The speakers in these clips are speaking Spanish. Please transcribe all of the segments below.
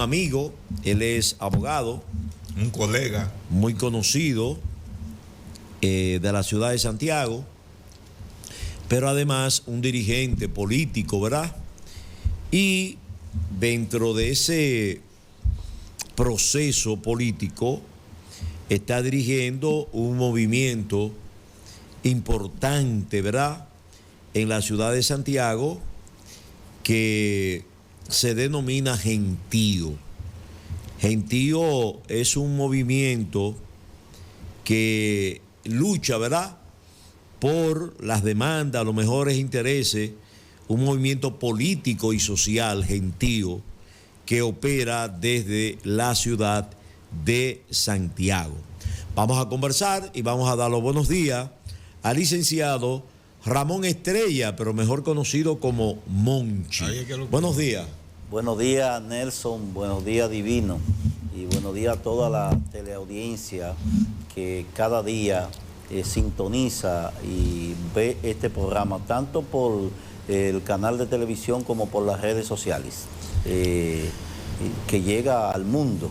Amigo, él es abogado, un colega muy conocido de la ciudad de Santiago, pero además un dirigente político, ¿verdad? Y dentro de ese proceso político está dirigiendo un movimiento importante, ¿verdad?, en la ciudad de Santiago, que se denomina Gentío. Gentío es un movimiento que lucha, ¿verdad?, por las demandas, los mejores intereses, un movimiento político y social, Gentío, que opera desde la ciudad de Santiago. Vamos a conversar y vamos a dar los buenos días al licenciado Ramón Estrella, pero mejor conocido como Monchi. Buenos días. Buenos días, Nelson. Buenos días, Divino. Y buenos días a toda la teleaudiencia que cada día sintoniza y ve este programa, tanto por el canal de televisión como por las redes sociales, que llega al mundo.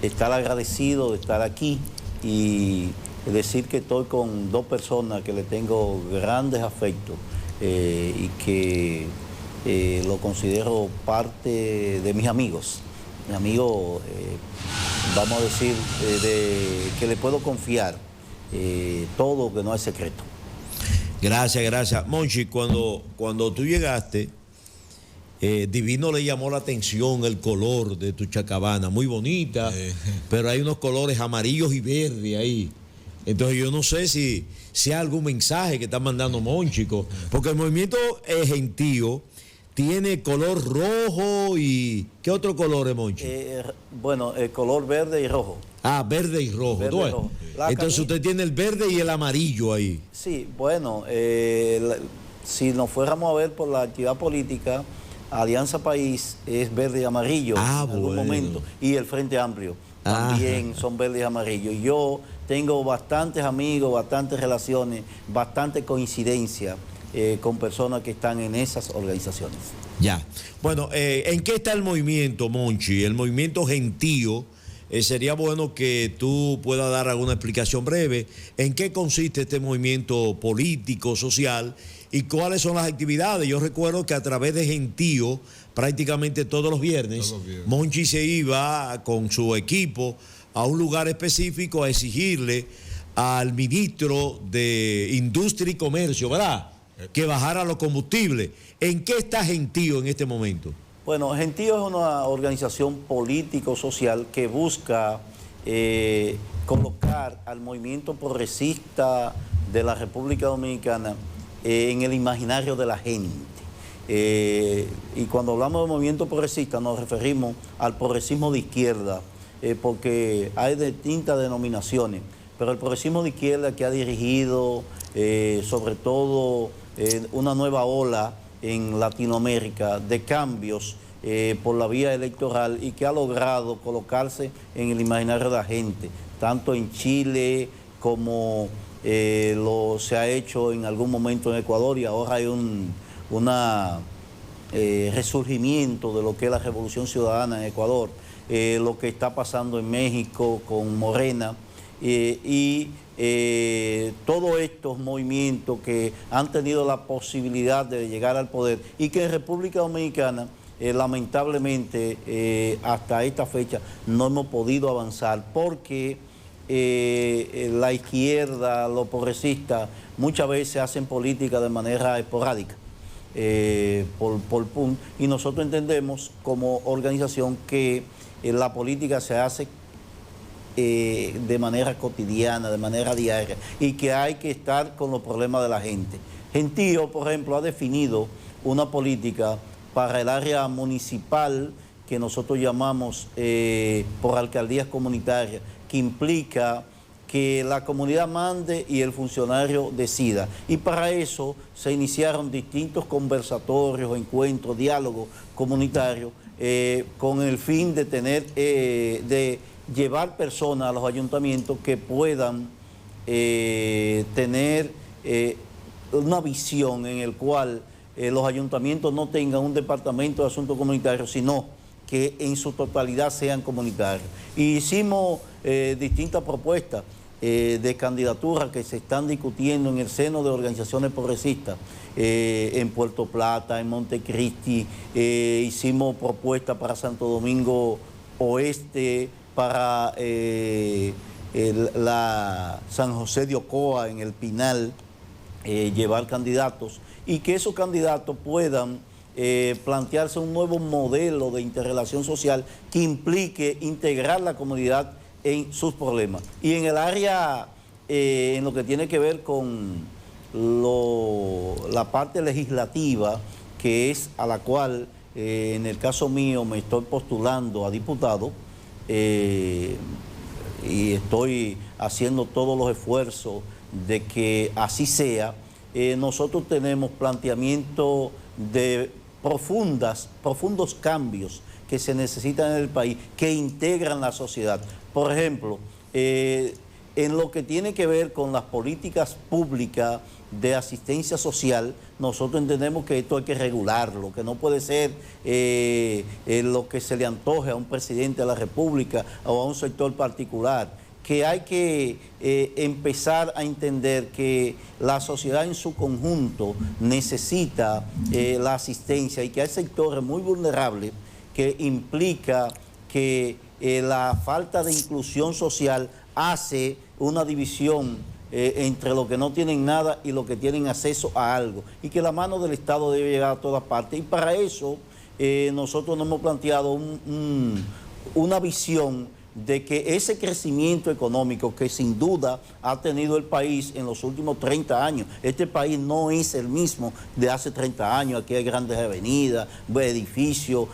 Estar agradecido de estar aquí y decir que estoy con dos personas que le tengo grandes afectos y que lo considero parte de mis amigos. Mi amigo, vamos a decir, que le puedo confiar todo, que no es secreto. Gracias, gracias. Monchi, cuando tú llegaste, Divino le llamó la atención el color de tu chacabana, muy bonita, pero hay unos colores amarillos y verdes ahí. Entonces yo no sé si hay algún mensaje que está mandando Monchi, porque el movimiento Gentío tiene color rojo y... ¿Qué otro color es, Monchi? Bueno, el color verde y rojo. Ah, verde y rojo. Verde y rojo. Entonces usted tiene el verde y el amarillo ahí. Sí, bueno, si nos fuéramos a ver por la actividad política, Alianza País es verde y amarillo en algún momento, y el Frente Amplio también son verdes y amarillos. Y yo tengo bastantes amigos, bastantes relaciones, bastante coincidencia con personas que están en esas organizaciones. Ya. Bueno, ¿en qué está el movimiento, Monchi? El movimiento Gentío. Sería bueno que tú puedas dar alguna explicación breve. ¿En qué consiste este movimiento político, social? ¿Y cuáles son las actividades? Yo recuerdo que a través de Gentío, prácticamente todos los viernes, Monchi se iba con su equipo a un lugar específico a exigirle al ministro de Industria y Comercio, ¿verdad?, que bajara los combustibles. ¿En qué está Gentío en este momento? Bueno, Gentío es una organización político-social que busca colocar al movimiento progresista de la República Dominicana en el imaginario de la gente. Y cuando hablamos de movimiento progresista nos referimos al progresismo de izquierda, porque hay distintas denominaciones, pero el progresismo de izquierda que ha dirigido sobre todo una nueva ola en Latinoamérica de cambios por la vía electoral y que ha logrado colocarse en el imaginario de la gente, tanto en Chile como se ha hecho en algún momento en Ecuador, y ahora hay un resurgimiento de lo que es la Revolución Ciudadana en Ecuador, lo que está pasando en México con Morena, todos estos movimientos que han tenido la posibilidad de llegar al poder y que en República Dominicana lamentablemente hasta esta fecha no hemos podido avanzar porque la izquierda, los progresistas muchas veces hacen política de manera esporádica, por punto, y nosotros entendemos como organización que la política se hace de manera cotidiana, de manera diaria, y que hay que estar con los problemas de la gente. Gentío, por ejemplo, ha definido una política para el área municipal que nosotros llamamos por alcaldías comunitarias, que implica que la comunidad mande y el funcionario decida. Y para eso se iniciaron distintos conversatorios, encuentros, diálogos comunitarios, con el fin de de llevar personas a los ayuntamientos que puedan tener una visión en el cual los ayuntamientos no tengan un departamento de asuntos comunitarios, sino que en su totalidad sean comunitarios. Y hicimos distintas propuestas de candidaturas que se están discutiendo en el seno de organizaciones progresistas, en Puerto Plata, en Montecristi, hicimos propuestas para Santo Domingo Oeste, para la San José de Ocoa, en el Pinal, llevar candidatos, y que esos candidatos puedan plantearse un nuevo modelo de interrelación social que implique integrar la comunidad en sus problemas. Y en el área, en lo que tiene que ver con la parte legislativa, que es a la cual, en el caso mío, me estoy postulando a diputado, y estoy haciendo todos los esfuerzos de que así sea. Nosotros tenemos planteamientos de profundos cambios que se necesitan en el país, que integran la sociedad. Por ejemplo, en lo que tiene que ver con las políticas públicas de asistencia social, nosotros entendemos que esto hay que regularlo, que no puede ser lo que se le antoje a un presidente de la República o a un sector particular, que hay que empezar a entender que la sociedad en su conjunto necesita la asistencia, y que hay sectores muy vulnerables que implica que la falta de inclusión social hace una división entre los que no tienen nada y los que tienen acceso a algo, y que la mano del Estado debe llegar a todas partes. Y para eso nosotros nos hemos planteado una visión de que ese crecimiento económico que sin duda ha tenido el país en los últimos 30 años, este país no es el mismo de hace 30 años, aquí hay grandes avenidas, edificios,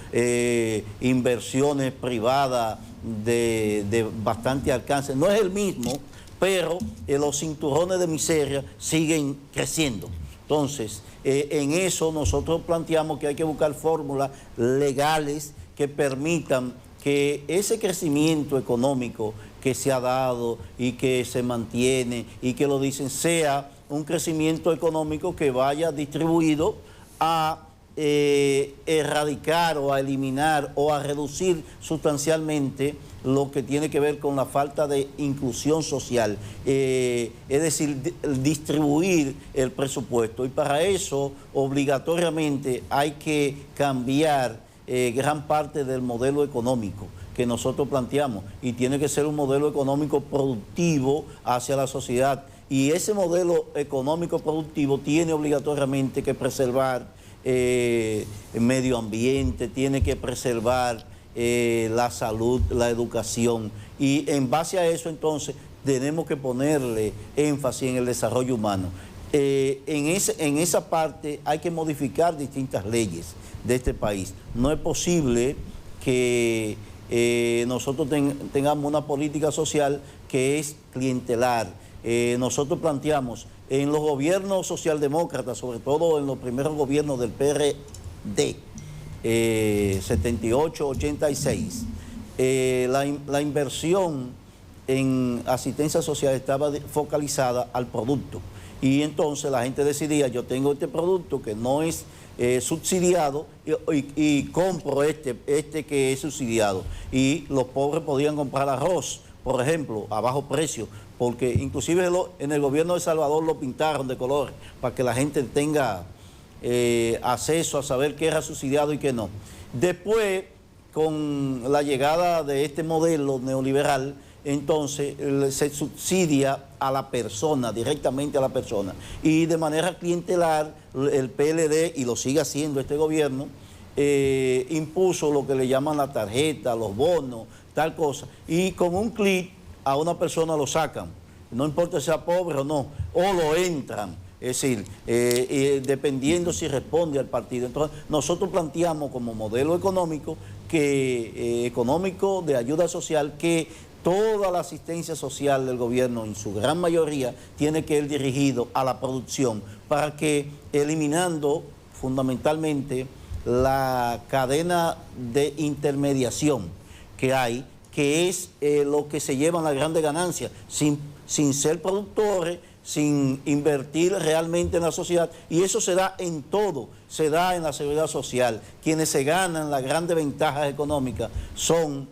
inversiones privadas de bastante alcance, no es el mismo, pero los cinturones de miseria siguen creciendo. Entonces, en eso nosotros planteamos que hay que buscar fórmulas legales que permitan que ese crecimiento económico que se ha dado y que se mantiene y que lo dicen sea un crecimiento económico que vaya distribuido a erradicar o a eliminar o a reducir sustancialmente lo que tiene que ver con la falta de inclusión social, es decir, distribuir el presupuesto. Y para eso obligatoriamente hay que cambiar gran parte del modelo económico que nosotros planteamos, y tiene que ser un modelo económico productivo hacia la sociedad, y ese modelo económico productivo tiene obligatoriamente que preservar el medio ambiente, tiene que preservar la salud, la educación, y en base a eso entonces tenemos que ponerle énfasis en el desarrollo humano. En esa parte hay que modificar distintas leyes de este país. No es posible que nosotros tengamos una política social que es clientelar. Nosotros planteamos en los gobiernos socialdemócratas, sobre todo en los primeros gobiernos del PRD, 78, 86, la inversión en asistencia social estaba focalizada al producto. Y entonces la gente decidía, yo tengo este producto que no es subsidiado y compro este que es subsidiado. Y los pobres podían comprar arroz, por ejemplo, a bajo precio, porque inclusive en el gobierno de Salvador lo pintaron de colores para que la gente tenga acceso a saber qué era subsidiado y qué no. Después, con la llegada de este modelo neoliberal, entonces se subsidia a la persona, directamente a la persona, y de manera clientelar el PLD, y lo sigue haciendo este gobierno, impuso lo que le llaman la tarjeta, los bonos, tal cosa, y con un clic a una persona lo sacan, no importa si sea pobre o no, o lo entran, es decir, dependiendo si responde al partido. Entonces nosotros planteamos como modelo económico económico de ayuda social, que toda la asistencia social del gobierno, en su gran mayoría, tiene que ir dirigido a la producción, para que, eliminando fundamentalmente la cadena de intermediación que hay, que es lo que se llevan las grandes ganancias, sin ser productores, sin invertir realmente en la sociedad, y eso se da en todo, se da en la seguridad social. Quienes se ganan las grandes ventajas económicas son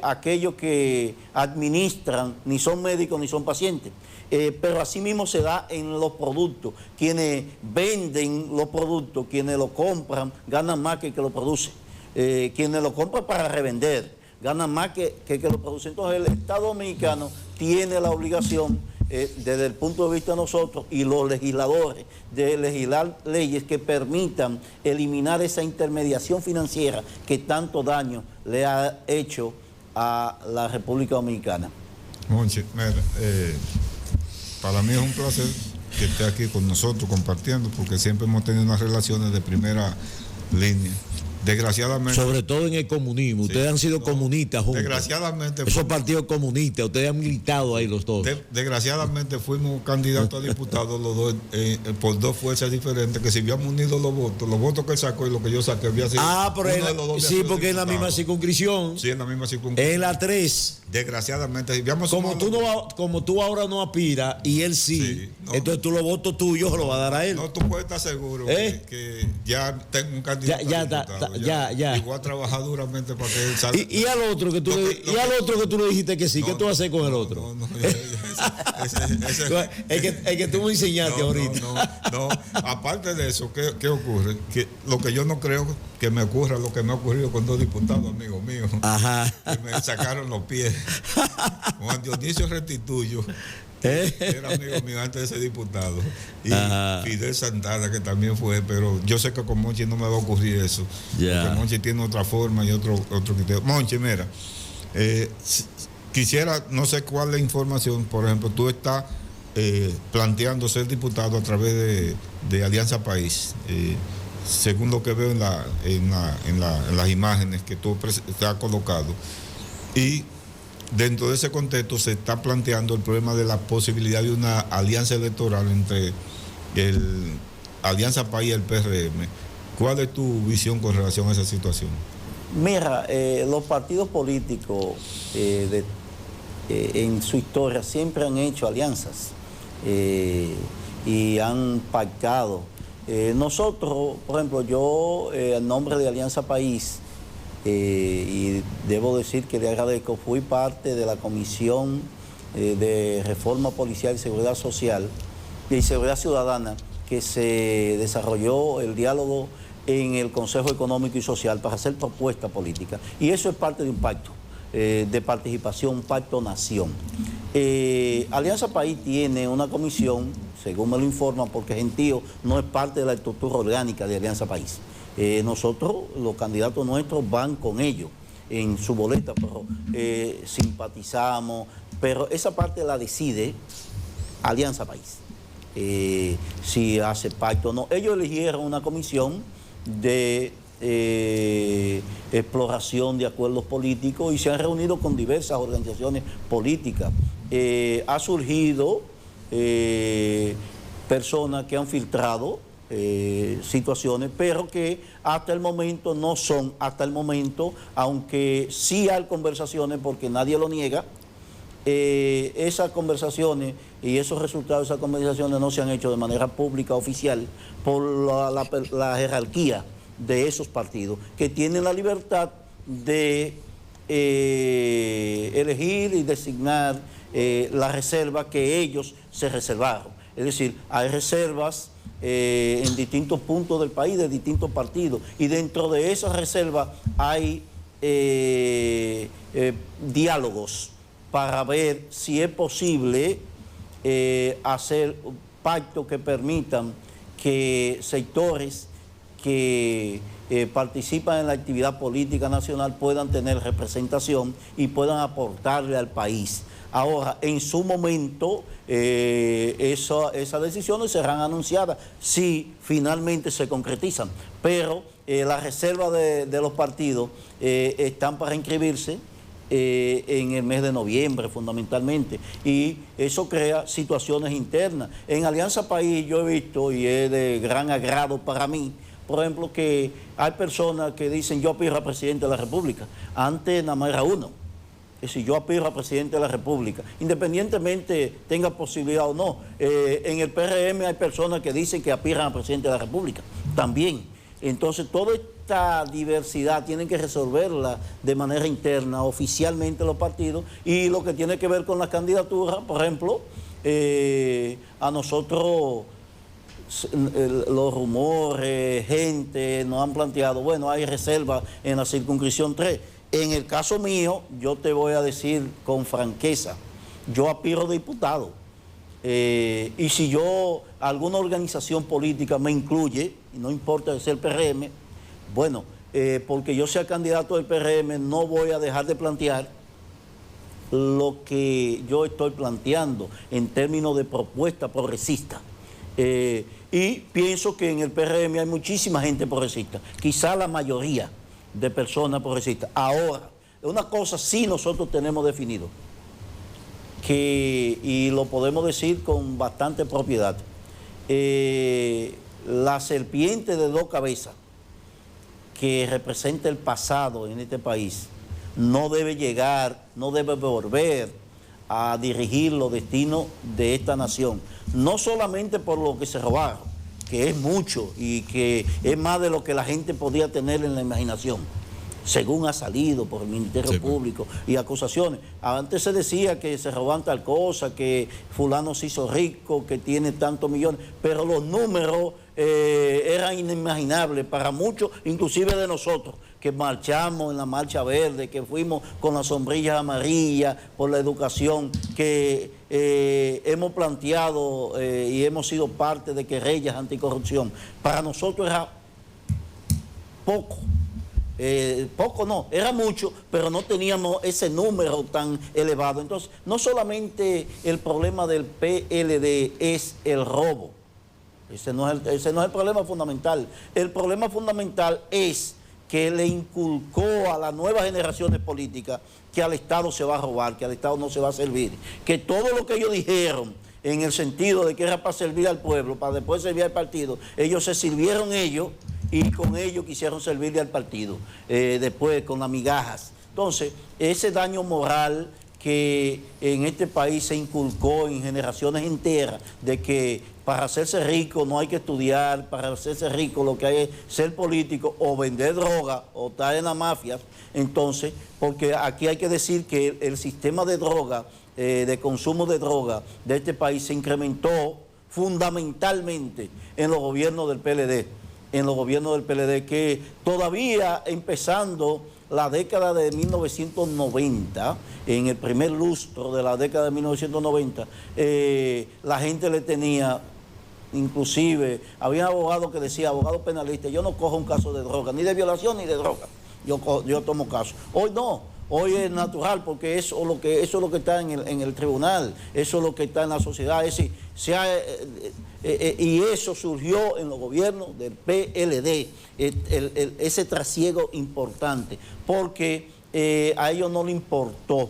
aquellos que administran, ni son médicos ni son pacientes. Pero asimismo se da en los productos. Quienes venden los productos, quienes lo compran, ganan más que el que lo produce. Quienes lo compran para revender, ganan más que el que lo produce. Entonces el Estado Dominicano tiene la obligación, desde el punto de vista de nosotros y los legisladores, de legislar leyes que permitan eliminar esa intermediación financiera que tanto daño le ha hecho a la República Dominicana. Monchi, mira, para mí es un placer que esté aquí con nosotros compartiendo, porque siempre hemos tenido unas relaciones de primera línea. Desgraciadamente. Sobre todo en el comunismo. Ustedes han sido comunistas juntos. Desgraciadamente. Esos partidos comunistas, ustedes han militado ahí los dos. Desgraciadamente fuimos candidatos a diputados los dos por dos fuerzas diferentes, que si habíamos unido los votos que él sacó y los que yo saqué había sido. Pero sí, porque en la misma circunscripción. Sí, en la misma circunscripción. En la 3. Desgraciadamente, si habíamos como tú ahora no aspiras y él sí, no, entonces tú los votos tuyos se los va a dar a él. No, tú puedes estar seguro que ya tengo un candidato a diputado. Ya. Y voy a trabajar duramente para que él salga. Y al otro que tú le dijiste que sí, ¿qué tú vas a hacer con el otro? El que tú me enseñaste ahorita. No, aparte de eso, ¿qué ocurre? Que lo que yo no creo que me ocurra, lo que me ha ocurrido con dos diputados amigos míos, que me sacaron los pies. Juan Dionisio Restituyo, era amigo mío antes de ser diputado, y Fidel Santana, que también fue, pero yo sé que con Monchi no me va a ocurrir eso, porque Monchi tiene otra forma y otro criterio. Monchi, mira, quisiera, no sé cuál es la información, por ejemplo, tú estás planteando ser diputado a través de Alianza País, según lo que veo en las imágenes que tú te has colocado, y dentro de ese contexto se está planteando el problema de la posibilidad de una alianza electoral entre el Alianza País y el PRM. ¿Cuál es tu visión con relación a esa situación? Mira, los partidos políticos en su historia siempre han hecho alianzas y han pactado. Nosotros, por ejemplo, yo en nombre de Alianza País, y debo decir que le agradezco, fui parte de la Comisión de Reforma Policial y Seguridad Social y Seguridad Ciudadana, que se desarrolló el diálogo en el Consejo Económico y Social para hacer propuestas políticas. Y eso es parte de un pacto de participación, un pacto nación. Alianza País tiene una comisión, según me lo informan, porque Gentío no es parte de la estructura orgánica de Alianza País. Nosotros, los candidatos nuestros van con ellos en su boleta, pero simpatizamos, pero esa parte la decide Alianza País, si hace pacto o no. Ellos eligieron una comisión de exploración de acuerdos políticos y se han reunido con diversas organizaciones políticas. Ha surgido personas que han filtrado situaciones, pero que hasta el momento no son, aunque sí hay conversaciones, porque nadie lo niega, esas conversaciones y esos resultados de esas conversaciones no se han hecho de manera pública, oficial, por la jerarquía de esos partidos, que tienen la libertad de elegir y designar la reserva que ellos se reservaron. Es decir, hay reservas en distintos puntos del país, de distintos partidos, y dentro de esas reservas hay diálogos para ver si es posible hacer pactos que permitan que sectores que participan en la actividad política nacional puedan tener representación y puedan aportarle al país. Ahora, en su momento, esas decisiones serán anunciadas si finalmente se concretizan, pero las reservas de los partidos están para inscribirse en el mes de noviembre fundamentalmente, y eso crea situaciones internas. En Alianza País yo he visto, y es de gran agrado para mí, por ejemplo, que hay personas que dicen yo aspiro a presidente de la República. Antes nada más era uno. Es decir, yo aspiro a presidente de la República, independientemente tenga posibilidad o no. En el PRM hay personas que dicen que aspiran a presidente de la República, también. Entonces, toda esta diversidad tienen que resolverla de manera interna, oficialmente los partidos, y lo que tiene que ver con las candidaturas, por ejemplo, a nosotros los rumores, gente nos han planteado, bueno, hay reservas en la circunscripción 3. En el caso mío, yo te voy a decir con franqueza, yo aspiro a diputado. Y si alguna organización política me incluye, y no importa ser PRM, bueno, porque yo sea candidato del PRM, no voy a dejar de plantear lo que yo estoy planteando en términos de propuesta progresista. Y pienso que en el PRM hay muchísima gente progresista, quizá la mayoría de personas progresistas. Ahora, una cosa sí nosotros tenemos definido, y lo podemos decir con bastante propiedad, la serpiente de dos cabezas que representa el pasado en este país no debe llegar, no debe volver a dirigir los destinos de esta nación, no solamente por lo que se robaron, que es mucho y que es más de lo que la gente podía tener en la imaginación, según ha salido por el Ministerio Público y acusaciones. Antes se decía que se roban tal cosa, que fulano se hizo rico, que tiene tantos millones, pero los números eran inimaginables para muchos, inclusive de nosotros, que marchamos en la Marcha Verde, que fuimos con las sombrillas amarillas por la educación, que hemos planteado y hemos sido parte de querellas anticorrupción. Para nosotros era poco. Poco no, era mucho, pero no teníamos ese número tan elevado. Entonces, no solamente el problema del PLD es el robo, ese no es el problema fundamental. El problema fundamental es que le inculcó a las nuevas generaciones políticas que al Estado se va a robar, que al Estado no se va a servir, que todo lo que ellos dijeron en el sentido de que era para servir al pueblo, para después servir al partido, ellos se sirvieron ellos y con ellos quisieron servirle al partido, después con las migajas. Entonces, ese daño moral que en este país se inculcó en generaciones enteras, de que para hacerse rico no hay que estudiar, para hacerse rico lo que hay es ser político o vender droga o estar en las mafias. Entonces, porque aquí hay que decir que el sistema de droga, de consumo de droga de este país se incrementó fundamentalmente en los gobiernos del PLD, que todavía empezando la década de 1990, en el primer lustro de la década de 1990, la gente le tenía, inclusive, había abogados que decían, abogados penalistas, yo no cojo un caso de droga, ni de violación ni de droga, yo tomo caso. Hoy no, hoy es natural porque eso es lo que está en el tribunal, eso es lo que está en la sociedad, es decir, y eso surgió en los gobiernos del PLD, ese trasiego importante, porque a ellos no le importó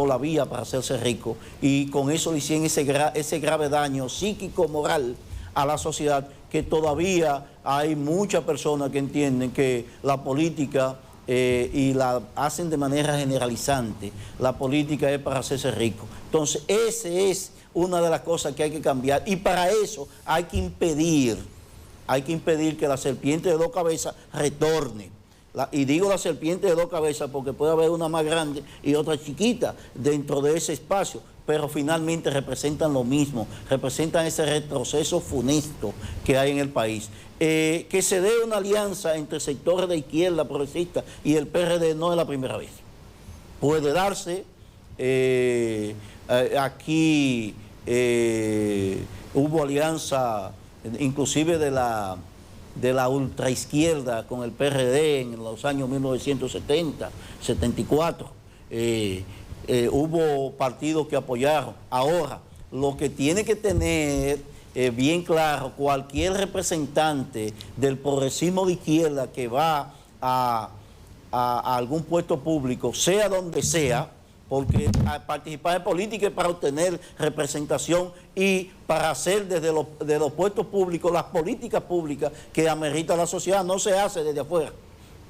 la vía para hacerse rico, y con eso le hicieron ese grave daño psíquico, moral a la sociedad, que todavía hay muchas personas que entienden que la política, y la hacen de manera generalizante, la política es para hacerse rico. Entonces, ese es una de las cosas que hay que cambiar, y para eso hay que impedir que la serpiente de dos cabezas retorne. Y digo la serpiente de dos cabezas porque puede haber una más grande y otra chiquita dentro de ese espacio, pero finalmente representan lo mismo, representan ese retroceso funesto que hay en el país. Que se dé una alianza entre sectores de izquierda progresista y el PRD no es la primera vez. Puede darse, aquí hubo alianza inclusive de la ultraizquierda con el PRD en los años 1970, 74. Hubo partidos que apoyaron. Ahora, lo que tiene que tener bien claro cualquier representante del progresismo de izquierda que va a algún puesto público, sea donde sea, porque participar en política es para obtener representación y para hacer desde los puestos públicos las políticas públicas que amerita la sociedad, no se hace desde afuera.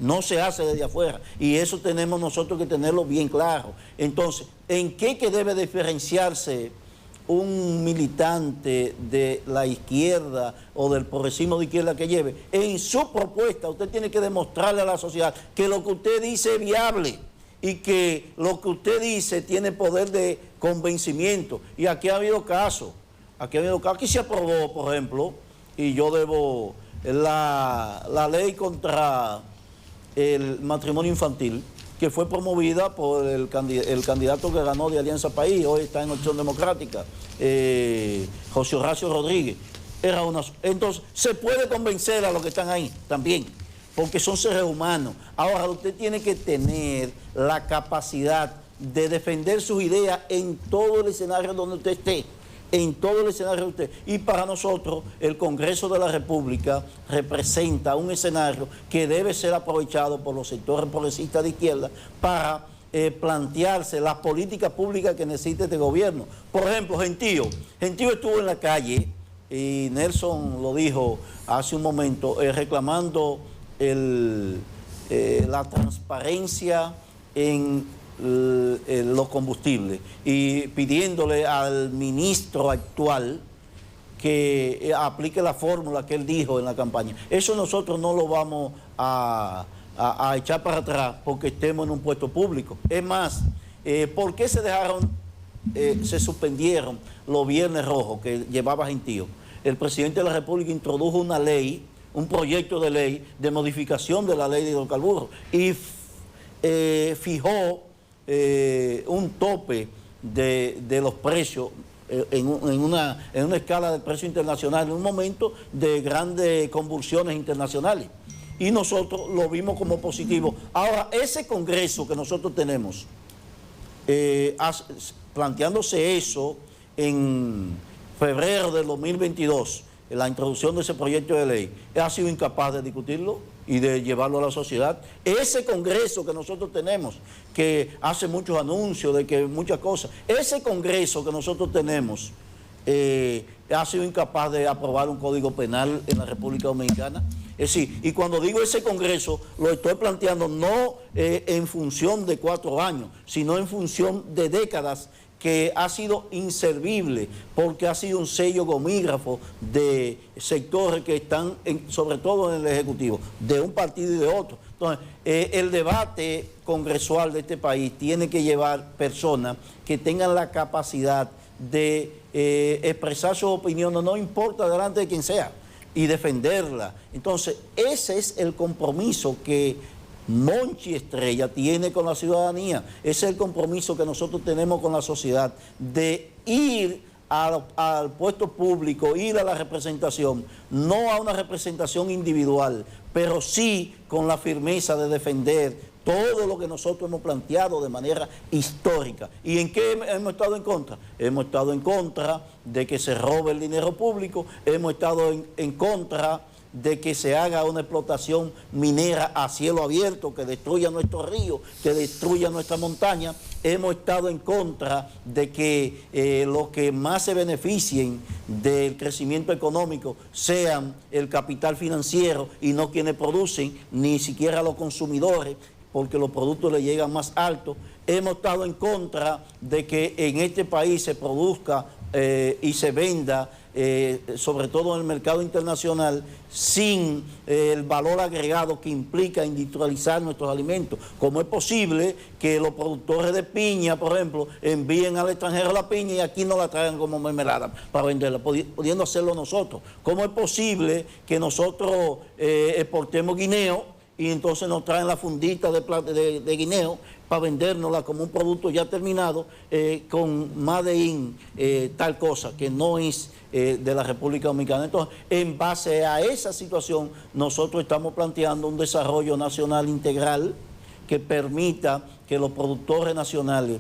no se hace desde afuera. Y eso tenemos nosotros que tenerlo bien claro. Entonces, ¿en qué que debe diferenciarse un militante de la izquierda o del progresismo de izquierda que lleve? En su propuesta usted tiene que demostrarle a la sociedad que lo que usted dice es viable y que lo que usted dice tiene poder de convencimiento. Y aquí ha habido casos, aquí se aprobó, por ejemplo, y yo debo, la ley contra el matrimonio infantil, que fue promovida por el candidato que ganó de Alianza País, hoy está en Opción Democrática, José Horacio Rodríguez. Entonces, se puede convencer a los que están ahí también, porque son seres humanos. Ahora, usted tiene que tener la capacidad de defender sus ideas en todo el escenario donde usted esté. En todo el escenario de usted. Y para nosotros, el Congreso de la República representa un escenario que debe ser aprovechado por los sectores progresistas de izquierda para plantearse las políticas públicas que necesita este gobierno. Por ejemplo, Gentío estuvo en la calle, y Nelson lo dijo hace un momento, reclamando la transparencia en los combustibles y pidiéndole al ministro actual que aplique la fórmula que él dijo en la campaña. Eso nosotros no lo vamos a echar para atrás porque estemos en un puesto público. Es más, ¿por qué se suspendieron los viernes rojos que llevaba Gentío? El presidente de la República introdujo una ley, un proyecto de ley de modificación de la ley de hidrocarburos y fijó un tope de los precios en una escala de precio internacional, en un momento de grandes convulsiones internacionales. Y nosotros lo vimos como positivo. Ahora, ese Congreso que nosotros tenemos, planteándose eso en febrero del 2022, la introducción de ese proyecto de ley, ha sido incapaz de discutirlo y de llevarlo a la sociedad. Ese Congreso que nosotros tenemos, que hace muchos anuncios de que muchas cosas, ese Congreso que nosotros tenemos ha sido incapaz de aprobar un código penal en la República Dominicana. Es decir, y cuando digo ese Congreso, lo estoy planteando no en función de 4 años, sino en función de décadas, que ha sido inservible porque ha sido un sello gomígrafo de sectores que están, sobre todo en el Ejecutivo, de un partido y de otro. Entonces, el debate congresual de este país tiene que llevar personas que tengan la capacidad de expresar sus opiniones, no importa delante de quien sea, y defenderla. Entonces, ese es el compromiso que Monchi Estrella tiene con la ciudadanía. Ese es el compromiso que nosotros tenemos con la sociedad, de ir al puesto público, ir a la representación, no a una representación individual, pero sí con la firmeza de defender todo lo que nosotros hemos planteado de manera histórica. ¿Y en qué hemos estado en contra? Hemos estado en contra de que se robe el dinero público, hemos estado en contra de que se haga una explotación minera a cielo abierto, que destruya nuestros ríos, que destruya nuestra montaña. Hemos estado en contra de que los que más se beneficien del crecimiento económico sean el capital financiero y no quienes producen, ni siquiera los consumidores, porque los productos le llegan más altos. Hemos estado en contra de que en este país se produzca y se venda, sobre todo en el mercado internacional, sin el valor agregado que implica industrializar nuestros alimentos. ¿Cómo es posible que los productores de piña, por ejemplo, envíen al extranjero la piña y aquí no la traigan como mermelada para venderla, pudiendo hacerlo nosotros? ¿Cómo es posible que nosotros exportemos guineo y entonces nos traen la fundita de guineo para vendérnosla como un producto ya terminado con Made in tal cosa, que no es de la República Dominicana? Entonces, en base a esa situación, nosotros estamos planteando un desarrollo nacional integral que permita que los productores nacionales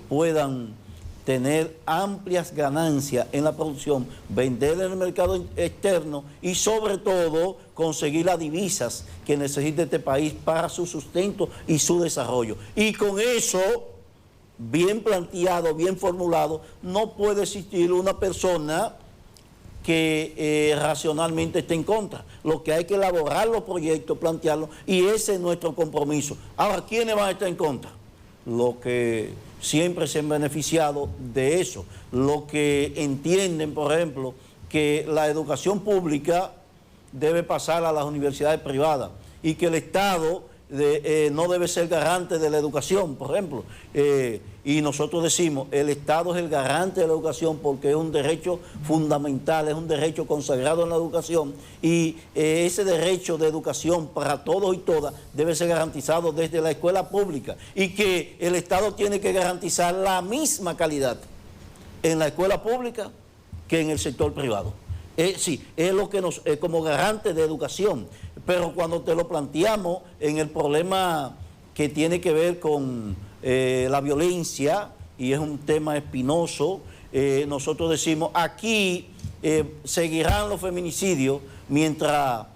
puedan tener amplias ganancias en la producción, vender en el mercado externo y sobre todo conseguir las divisas que necesita este país para su sustento y su desarrollo. Y con eso, bien planteado, bien formulado, no puede existir una persona que racionalmente esté en contra. Lo que hay que elaborar los proyectos, plantearlos, y ese es nuestro compromiso. Ahora, ¿quiénes van a estar en contra? Los que siempre se han beneficiado de eso, los que entienden, por ejemplo, que la educación pública debe pasar a las universidades privadas y que el Estado no debe ser garante de la educación, por ejemplo. Y nosotros decimos, el Estado es el garante de la educación porque es un derecho fundamental, es un derecho consagrado en la educación, y ese derecho de educación para todos y todas debe ser garantizado desde la escuela pública, y que el Estado tiene que garantizar la misma calidad en la escuela pública que en el sector privado. Sí, es lo que nos, como garante de educación, pero cuando te lo planteamos en el problema que tiene que ver con la violencia, y es un tema espinoso, nosotros decimos, aquí seguirán los feminicidios mientras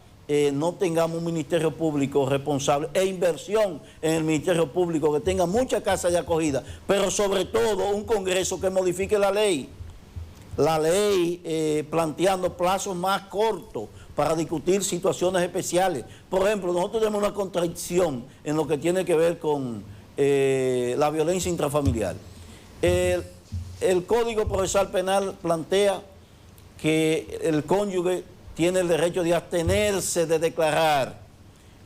no tengamos un ministerio público responsable e inversión en el ministerio público, que tenga muchas casas de acogida, pero sobre todo un Congreso que modifique la ley planteando plazos más cortos para discutir situaciones especiales. Por ejemplo, nosotros tenemos una contradicción en lo que tiene que ver con la violencia intrafamiliar. El Código Procesal Penal plantea que el cónyuge tiene el derecho de abstenerse de declarar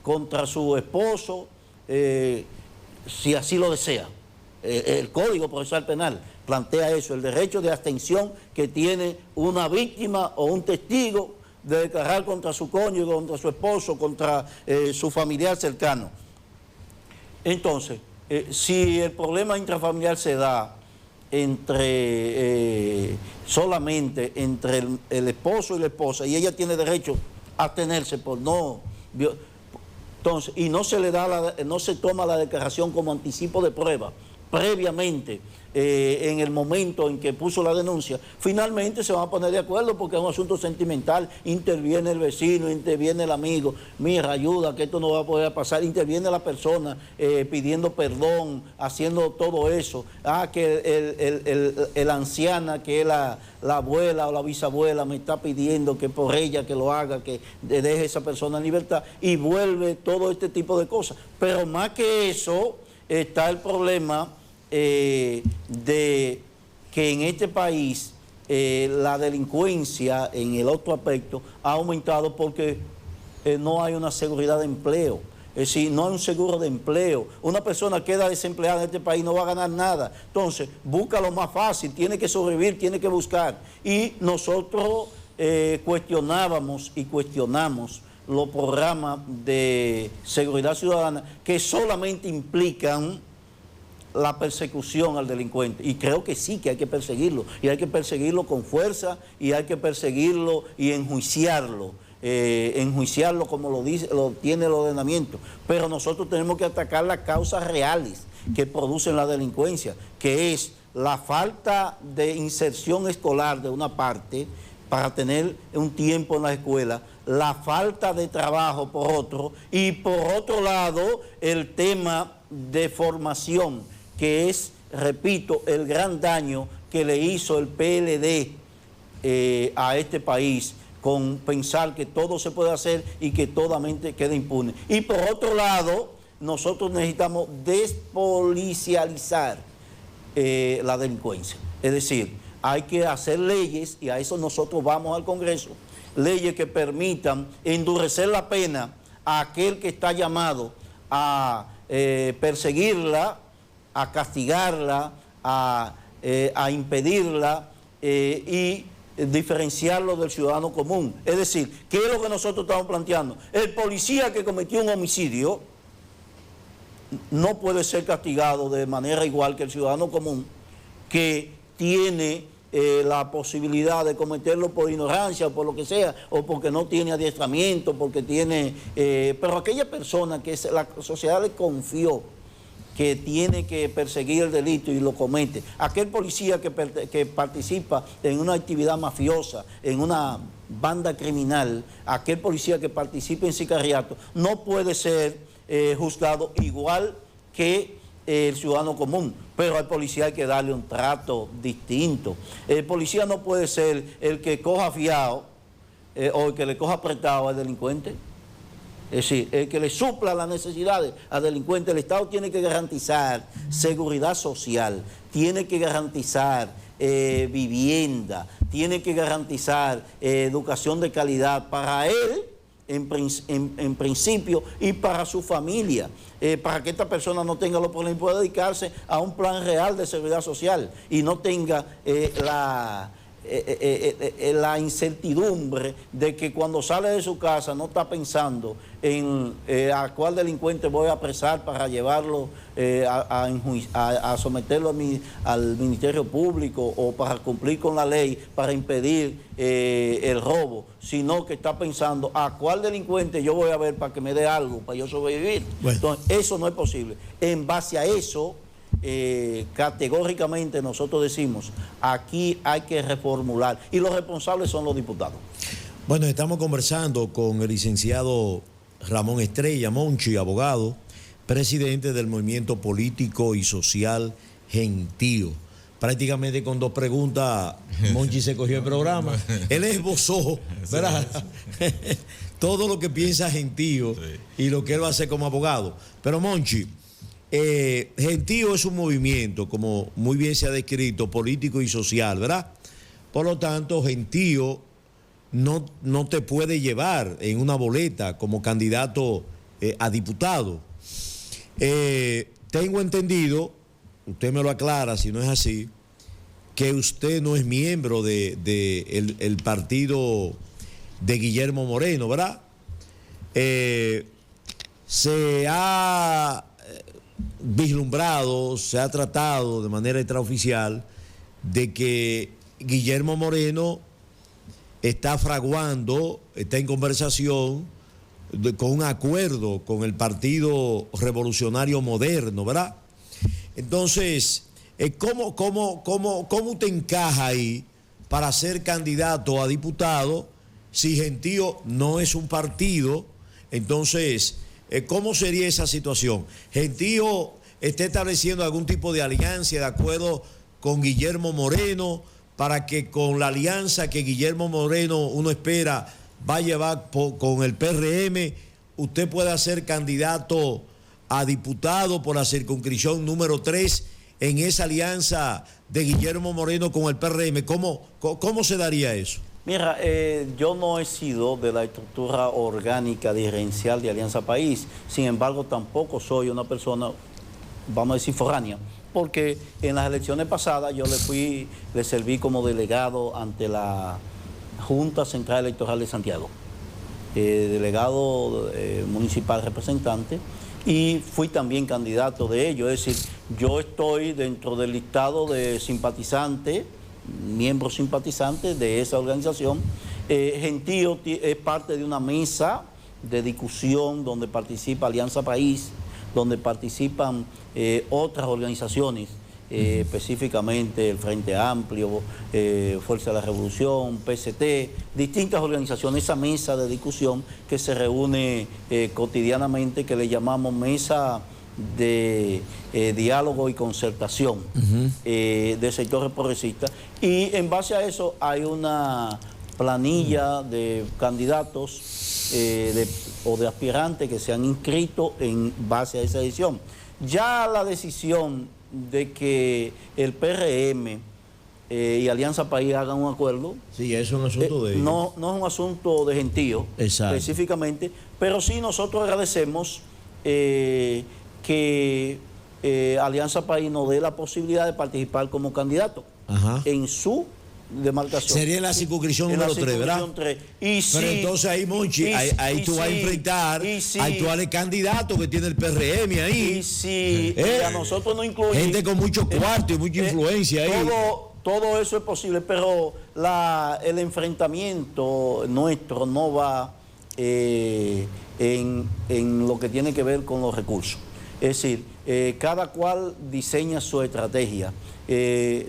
contra su esposo si así lo desea. El Código Procesal Penal plantea eso, el derecho de abstención que tiene una víctima o un testigo de declarar contra su cónyuge, contra su esposo, contra su familiar cercano. Entonces, si el problema intrafamiliar se da solamente entre el esposo y la esposa, y ella tiene derecho a abstenerse por no... Entonces, y no se toma la declaración como anticipo de prueba previamente, en el momento en que puso la denuncia, finalmente se van a poner de acuerdo porque es un asunto sentimental, interviene el vecino, interviene el amigo, mira, ayuda, que esto no va a poder pasar, interviene la persona pidiendo perdón, haciendo todo eso, que el anciana, que es la abuela o la bisabuela, me está pidiendo que por ella que lo haga, que deje a esa persona en libertad, y vuelve todo este tipo de cosas. Pero más que eso, está el problema de que en este país la delincuencia en el otro aspecto ha aumentado porque no hay una seguridad de empleo. Es decir, no hay un seguro de empleo. Una persona queda desempleada en este país, no va a ganar nada. Entonces, busca lo más fácil, tiene que sobrevivir, tiene que buscar. Y nosotros cuestionábamos y cuestionamos los programas de seguridad ciudadana que solamente implican la persecución al delincuente, y creo que sí, que hay que perseguirlo, y hay que perseguirlo con fuerza, y hay que perseguirlo y enjuiciarlo como lo tiene el ordenamiento, pero nosotros tenemos que atacar las causas reales que producen la delincuencia, que es la falta de inserción escolar de una parte para tener un tiempo en la escuela, la falta de trabajo por otro, y por otro lado el tema de formación, que es, repito, el gran daño que le hizo el PLD a este país, con pensar que todo se puede hacer y que toda mente queda impune. Y por otro lado, nosotros necesitamos despolicializar la delincuencia. Es decir, hay que hacer leyes, y a eso nosotros vamos al Congreso, leyes que permitan endurecer la pena a aquel que está llamado a perseguirla, a castigarla, a impedirla y diferenciarlo del ciudadano común. Es decir, ¿qué es lo que nosotros estamos planteando? El policía que cometió un homicidio no puede ser castigado de manera igual que el ciudadano común, que tiene la posibilidad de cometerlo por ignorancia o por lo que sea, o porque no tiene adiestramiento, porque tiene... pero aquella persona que la sociedad le confió que tiene que perseguir el delito y lo comete, aquel policía que participa en una actividad mafiosa, en una banda criminal, aquel policía que participa en sicariato, no puede ser juzgado igual que el ciudadano común, pero al policía hay que darle un trato distinto. El policía no puede ser el que coja fiado o el que le coja prestado al delincuente. Es decir, el que le supla las necesidades al delincuente. El Estado tiene que garantizar seguridad social, tiene que garantizar vivienda, tiene que garantizar educación de calidad para él, en principio, y para su familia, para que esta persona no tenga los problemas y pueda dedicarse a un plan real de seguridad social y no tenga la incertidumbre de que cuando sale de su casa no está pensando en a cuál delincuente voy a apresar para llevarlo a someterlo al Ministerio Público o para cumplir con la ley, para impedir el robo, sino que está pensando a cuál delincuente yo voy a ver para que me dé algo, para yo sobrevivir. Bueno. Entonces, eso no es posible. En base a eso, categóricamente nosotros decimos, aquí hay que reformular y los responsables son los diputados. Bueno, estamos conversando con el licenciado Ramón Estrella Monchi, abogado, presidente del movimiento político y social Gentío. Prácticamente con 2 preguntas, Monchi se cogió el programa. Él esbozó, ¿verdad? Todo lo que piensa Gentío y lo que él va a hacer como abogado. Pero Monchi, Gentío es un movimiento, como muy bien se ha descrito, político y social, ¿verdad? Por lo tanto, Gentío no te puede llevar en una boleta como candidato a diputado. Tengo entendido, usted me lo aclara si no es así, que usted no es miembro el partido de Guillermo Moreno, ¿verdad? Se ha vislumbrado, se ha tratado de manera extraoficial de que Guillermo Moreno está fraguando, está en conversación con un acuerdo con el Partido Revolucionario Moderno, ¿verdad? Entonces, ¿cómo te encaja ahí para ser candidato a diputado si Gentío no es un partido? Entonces, ¿cómo sería esa situación? ¿Gentío está estableciendo algún tipo de alianza de acuerdo con Guillermo Moreno para que con la alianza que Guillermo Moreno uno espera va a llevar con el PRM, usted pueda ser candidato a diputado por la circunscripción número 3 en esa alianza de Guillermo Moreno con el PRM? ¿Cómo se daría eso? Mira, yo no he sido de la estructura orgánica dirigencial de Alianza País, sin embargo tampoco soy una persona, vamos a decir, foránea, porque en las elecciones pasadas yo le serví como delegado ante la Junta Central Electoral de Santiago, delegado municipal representante, y fui también candidato de ello, es decir, yo estoy dentro del listado de simpatizantes, miembros simpatizantes de esa organización. Gentío es parte de una mesa de discusión donde participa Alianza País, donde participan otras organizaciones, específicamente el Frente Amplio, Fuerza de la Revolución, PST, distintas organizaciones, esa mesa de discusión que se reúne cotidianamente, que le llamamos mesa de diálogo y concertación de sectores progresistas, y en base a eso hay una planilla de candidatos o de aspirantes que se han inscrito en base a esa decisión. Ya la decisión de que el PRM y Alianza País hagan un acuerdo. Sí, eso es un asunto de ellos. No es un asunto de Gentío. Exacto. Específicamente, pero sí nosotros agradecemos que Alianza País nos dé la posibilidad de participar como candidato en su demarcación. Sería la circunscripción número 3, ¿verdad? 3. Y pero entonces ahí, Monchi, ahí tú vas a enfrentar actuales candidatos que tiene el PRM ahí. Y si a nosotros no incluye gente con mucho cuarto y mucha influencia ahí. Todo eso es posible, pero el enfrentamiento nuestro no va en lo que tiene que ver con los recursos. Es decir, cada cual diseña su estrategia.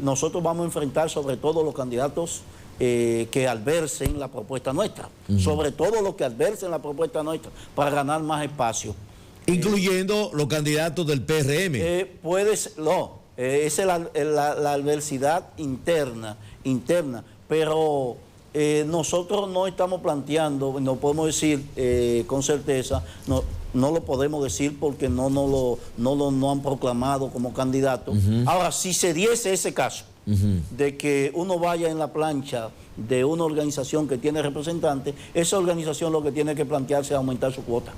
Nosotros vamos a enfrentar sobre todo los candidatos que adversen la propuesta nuestra, sobre todo los que adversen la propuesta nuestra, para ganar más espacio. Incluyendo los candidatos del PRM. Esa es la adversidad interna, pero nosotros no estamos planteando, no podemos decir con certeza, no lo podemos decir porque no han proclamado como candidato. Ahora, si se diese ese caso de que uno vaya en la plancha de una organización que tiene representantes, esa organización lo que tiene que plantearse es aumentar su cuota.